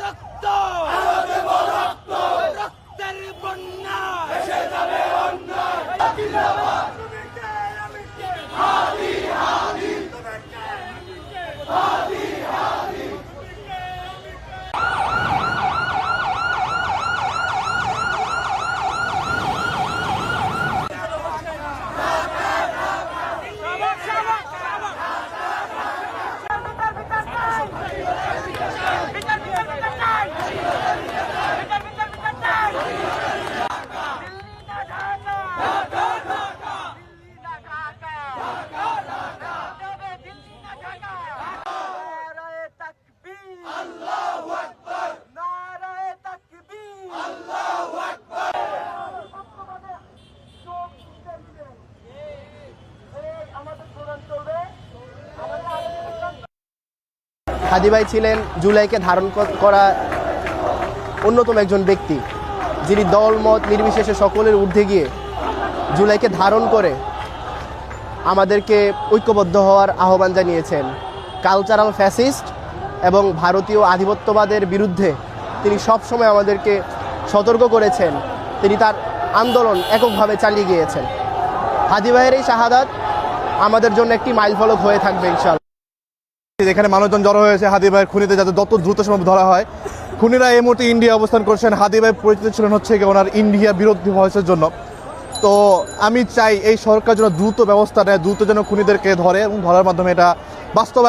রক্ত রক্তের বন্যা এসে যাবে অন্যায় তুমি কে আমি কে হাদি হাদি তুমি কে আমি কে হাদি হাদি তুমি কে আমি কে হাদি ভাই ছিলেন জুলাইকে ধারণ করা অন্যতম একজন ব্যক্তি, যিনি দলমত নির্বিশেষে সকলের ঊর্ধ্বে গিয়ে জুলাইকে ধারণ করে আমাদেরকে ঐক্যবদ্ধ হওয়ার আহ্বান জানিয়েছেন। কালচারাল ফ্যাসিস্ট এবং ভারতীয় আধিপত্যবাদের বিরুদ্ধে তিনি সবসময় আমাদেরকে সতর্ক করেছেন। তিনি তার আন্দোলন এককভাবে চালিয়ে গিয়েছেন। হাদি ভাইয়ের এই শাহাদাত আমাদের জন্য একটি মাইলফলক হয়ে থাকবে ইনশাআল্লাহ। যেখানে মানুষজন জড়ো হয়েছে হাদি ভাইয়ের খুনিতে যাতে যত দ্রুত সম্ভব ধরা হয়। খুনিরা এই মুহূর্তে ইন্ডিয়া অবস্থান করছেন। হাদি ভাই পরিচিত ছিলেন হচ্ছে কি ওনার ইন্ডিয়া বিরোধী ভয়েসের জন্য। তো আমি চাই এই সরকার যেন দ্রুত ব্যবস্থা নেয়, দ্রুত যেন খুনিদেরকে ধরে এবং ধরার মাধ্যমে এটা বাস্তবায়ন